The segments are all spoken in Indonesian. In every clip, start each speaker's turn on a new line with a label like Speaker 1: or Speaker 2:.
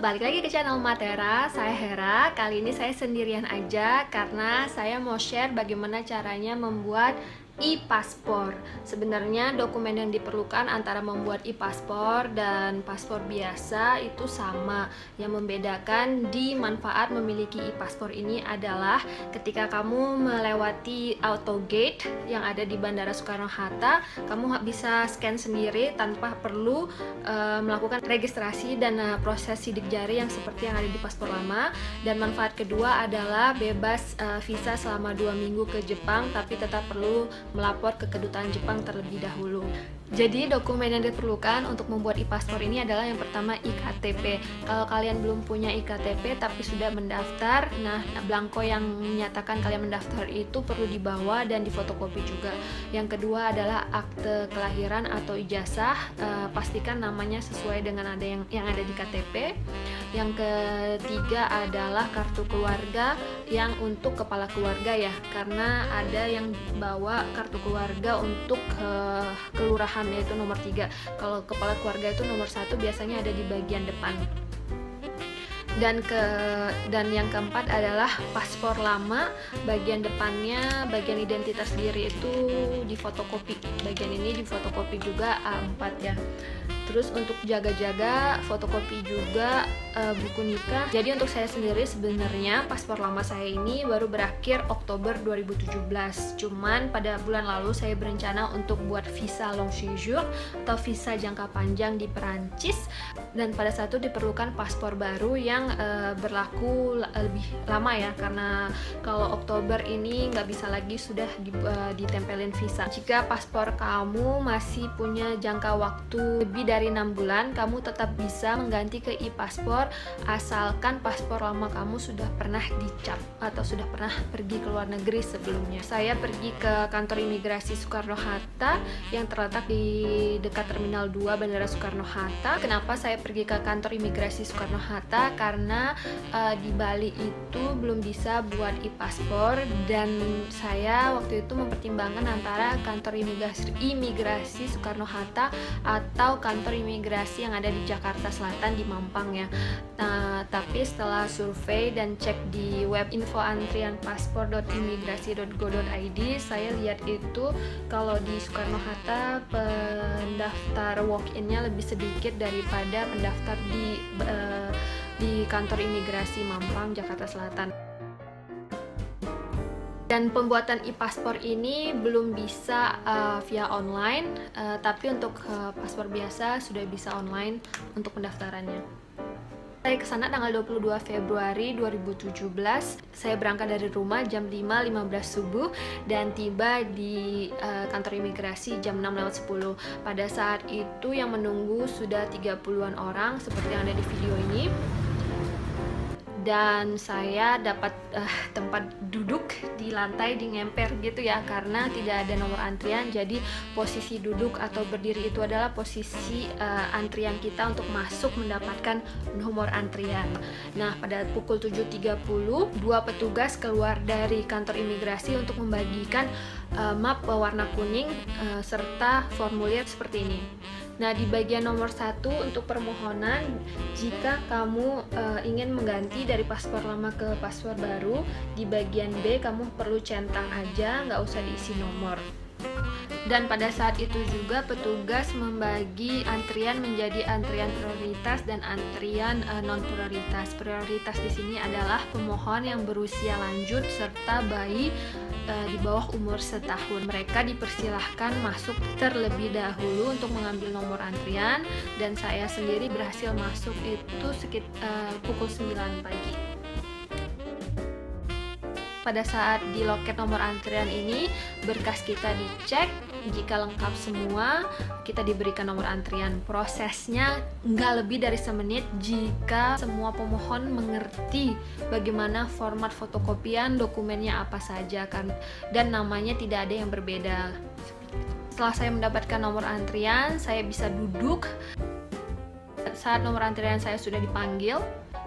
Speaker 1: balik lagi ke channel Matera, saya Hera. Kali ini saya sendirian aja karena saya mau share bagaimana caranya membuat e-paspor. Sebenarnya dokumen yang diperlukan antara membuat e-paspor dan paspor biasa itu sama. Yang membedakan di manfaat memiliki e-paspor ini adalah ketika kamu melewati autogate yang ada di Bandara Soekarno-Hatta, kamu bisa scan sendiri tanpa perlu melakukan registrasi dan proses sidik jari yang seperti yang ada di paspor lama. Dan manfaat kedua adalah bebas visa selama 2 minggu ke Jepang, tapi tetap perlu melapor ke kedutaan Jepang terlebih dahulu. Jadi dokumen yang diperlukan untuk membuat e-paspor ini adalah yang pertama iktp. Kalau kalian belum punya iktp tapi sudah mendaftar, nah blanko yang menyatakan kalian mendaftar itu perlu dibawa dan difotokopi juga. Yang kedua adalah akte kelahiran atau ijazah, pastikan namanya sesuai dengan yang ada di KTP. Yang ketiga adalah kartu keluarga yang untuk kepala keluarga ya, karena ada yang bawa kartu keluarga untuk kelurahan yaitu nomor 3. Kalau kepala keluarga itu nomor 1 biasanya ada di bagian depan. Dan yang keempat adalah paspor lama, bagian depannya, bagian identitas diri itu difotokopi. Bagian ini difotokopi juga A4 ya. Terus untuk jaga-jaga fotokopi juga buku nikah. Jadi untuk saya sendiri sebenarnya paspor lama saya ini baru berakhir Oktober 2017. Cuman pada bulan lalu saya berencana untuk buat visa long séjour atau visa jangka panjang di Perancis, dan pada saat itu diperlukan paspor baru yang berlaku lebih lama ya, karena kalau Oktober ini nggak bisa lagi sudah ditempelin visa. Jika paspor kamu masih punya jangka waktu lebih dari 6 bulan, kamu tetap bisa mengganti ke e-paspor asalkan paspor lama kamu sudah pernah dicap atau sudah pernah pergi ke luar negeri sebelumnya. Saya pergi ke kantor imigrasi Soekarno-Hatta yang terletak di dekat Terminal 2 Bandara Soekarno-Hatta. Kenapa saya pergi ke kantor imigrasi Soekarno-Hatta? Karena di Bali itu belum bisa buat e-paspor, dan saya waktu itu mempertimbangkan antara kantor imigrasi Soekarno-Hatta atau kantor imigrasi yang ada di Jakarta Selatan di Mampang ya. Nah, tapi setelah survei dan cek di web infoantrianpaspor.imigrasi.go.id, saya lihat itu kalau di Soekarno-Hatta pendaftar walk-in-nya lebih sedikit daripada pendaftar di kantor imigrasi Mampang, Jakarta Selatan. Dan pembuatan e-paspor ini belum bisa via online, tapi untuk paspor biasa sudah bisa online untuk pendaftarannya. Saya kesana tanggal 22 Februari 2017. Saya berangkat dari rumah jam 5.15 subuh dan tiba di kantor imigrasi jam 6:10. Pada saat itu yang menunggu sudah 30-an orang seperti yang ada di video ini. Dan saya dapat tempat duduk di lantai, di ngemper gitu ya, karena tidak ada nomor antrian. Jadi posisi duduk atau berdiri itu adalah posisi antrian kita untuk masuk mendapatkan nomor antrian. Nah, pada pukul 7.30 dua petugas keluar dari kantor imigrasi untuk membagikan map warna kuning serta formulir seperti ini. Nah, di bagian nomor 1 untuk permohonan, jika kamu ingin mengganti dari paspor lama ke paspor baru, di bagian B kamu perlu centang aja, nggak usah diisi nomor. Dan pada saat itu juga petugas membagi antrian menjadi antrian prioritas dan antrian non prioritas. Prioritas di sini adalah pemohon yang berusia lanjut serta bayi di bawah umur setahun. Mereka dipersilahkan masuk terlebih dahulu untuk mengambil nomor antrian, dan saya sendiri berhasil masuk itu sekitar pukul 9 pagi. Pada saat di loket nomor antrian ini, berkas kita dicek, jika lengkap semua, kita diberikan nomor antrian. Prosesnya nggak lebih dari semenit jika semua pemohon mengerti bagaimana format fotokopian dokumennya apa saja kan, dan namanya tidak ada yang berbeda. Setelah saya mendapatkan nomor antrian, saya bisa duduk. Saat nomor antrian saya sudah dipanggil,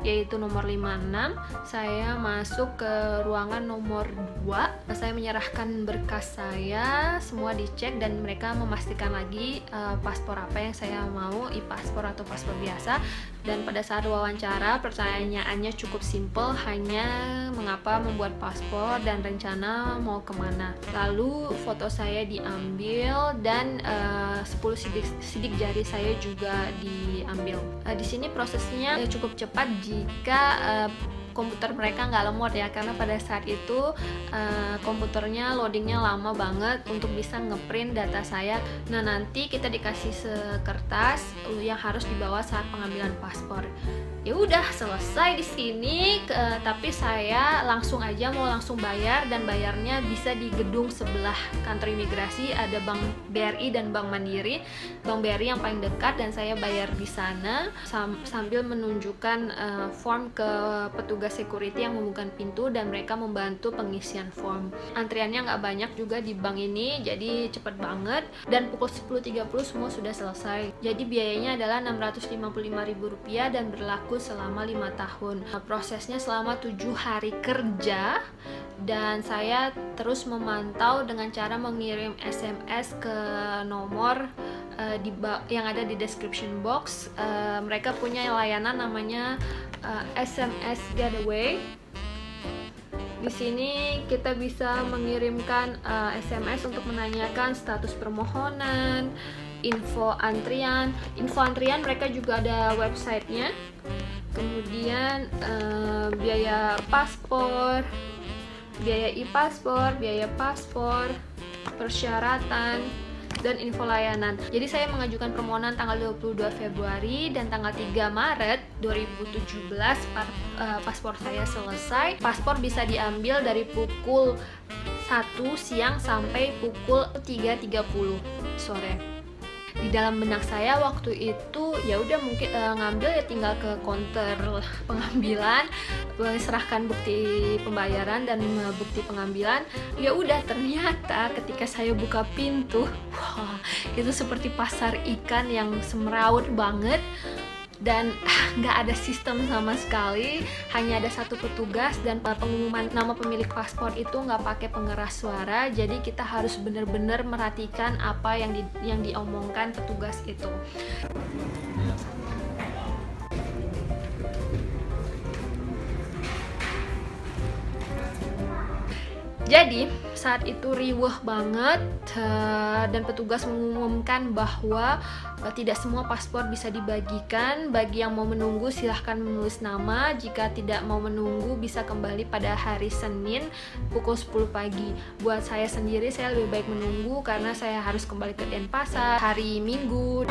Speaker 1: yaitu nomor 56, saya masuk ke ruangan nomor 2. Saya menyerahkan berkas saya, semua dicek dan mereka memastikan lagi paspor apa yang saya mau, e-paspor atau paspor biasa. Dan pada saat wawancara, pertanyaannya cukup simple, hanya mengapa membuat paspor dan rencana mau kemana. Lalu foto saya diambil dan 10 sidik jari saya juga diambil. Di sini prosesnya cukup cepat jika komputer mereka nggak lemot ya, karena pada saat itu komputernya loadingnya lama banget untuk bisa ngeprint data saya. Nah, nanti kita dikasih sekertas yang harus dibawa saat pengambilan paspor. Ya udah selesai di sini, tapi saya langsung bayar, dan bayarnya bisa di gedung sebelah kantor imigrasi, ada Bank BRI dan Bank Mandiri. Bank BRI yang paling dekat, dan saya bayar di sana sambil menunjukkan form ke petugas security yang membuka pintu, dan mereka membantu pengisian form. Antriannya nggak banyak juga di bank ini, jadi cepet banget, dan pukul 10.30 semua sudah selesai. Jadi biayanya adalah Rp655.000 dan berlaku selama 5 tahun. Prosesnya selama 7 hari kerja, dan saya terus memantau dengan cara mengirim SMS ke nomor yang ada di description box. Mereka punya layanan namanya SMS Getaway. Di sini kita bisa mengirimkan SMS untuk menanyakan status permohonan, info antrian. Info antrian mereka juga ada websitenya. Kemudian biaya paspor, biaya e-paspor, biaya paspor, persyaratan, dan info layanan. Jadi saya mengajukan permohonan tanggal 22 Februari dan tanggal 3 Maret 2017 paspor saya selesai. Paspor bisa diambil dari pukul 1 siang sampai pukul 3.30 sore. Di dalam benak saya waktu itu ya udah mungkin ngambil ya tinggal ke counter pengambilan, serahkan bukti pembayaran dan bukti pengambilan. Ya udah, ternyata ketika saya buka pintu, wah, itu seperti pasar ikan yang semrawut banget. Dan nggak ada sistem sama sekali, hanya ada satu petugas, dan pengumuman nama pemilik paspor itu nggak pakai pengeras suara. Jadi kita harus benar-benar merhatikan apa yang diomongkan petugas itu. Jadi saat itu riweh banget, dan petugas mengumumkan bahwa tidak semua paspor bisa dibagikan. Bagi yang mau menunggu silahkan menulis nama, jika tidak mau menunggu bisa kembali pada hari Senin pukul 10 pagi. Buat saya sendiri, saya lebih baik menunggu karena saya harus kembali ke Denpasar hari Minggu.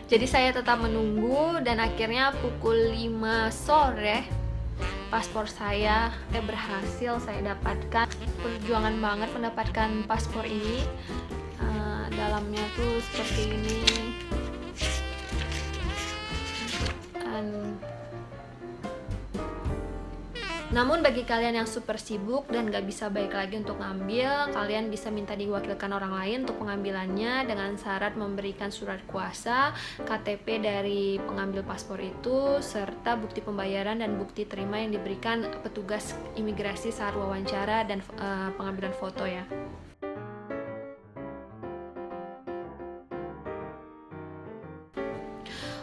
Speaker 1: Jadi saya tetap menunggu, dan akhirnya pukul 5 sore paspor saya berhasil saya dapatkan. Perjuangan banget mendapatkan paspor ini. Dalamnya tuh seperti ini. Namun bagi kalian yang super sibuk dan gak bisa balik lagi untuk ngambil, kalian bisa minta diwakilkan orang lain untuk pengambilannya dengan syarat memberikan surat kuasa, KTP dari pengambil paspor itu, serta bukti pembayaran dan bukti terima yang diberikan petugas imigrasi saat wawancara dan pengambilan foto ya.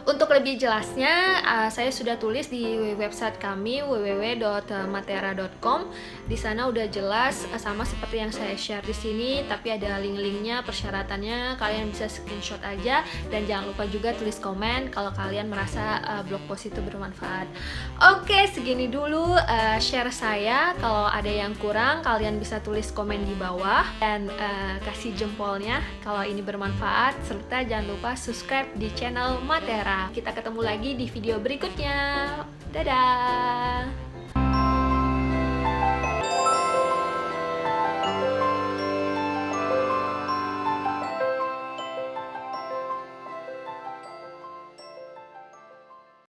Speaker 1: Untuk lebih jelasnya, saya sudah tulis di website kami www.matera.com. Di sana udah jelas, sama seperti yang saya share di sini, tapi ada link-linknya, persyaratannya. Kalian bisa screenshot aja, dan jangan lupa juga tulis komen kalau kalian merasa blog post itu bermanfaat. Oke, segini dulu share saya. Kalau ada yang kurang, kalian bisa tulis komen di bawah dan kasih jempolnya kalau ini bermanfaat, serta jangan lupa subscribe di channel Matera. Kita ketemu lagi di video berikutnya. Dadah!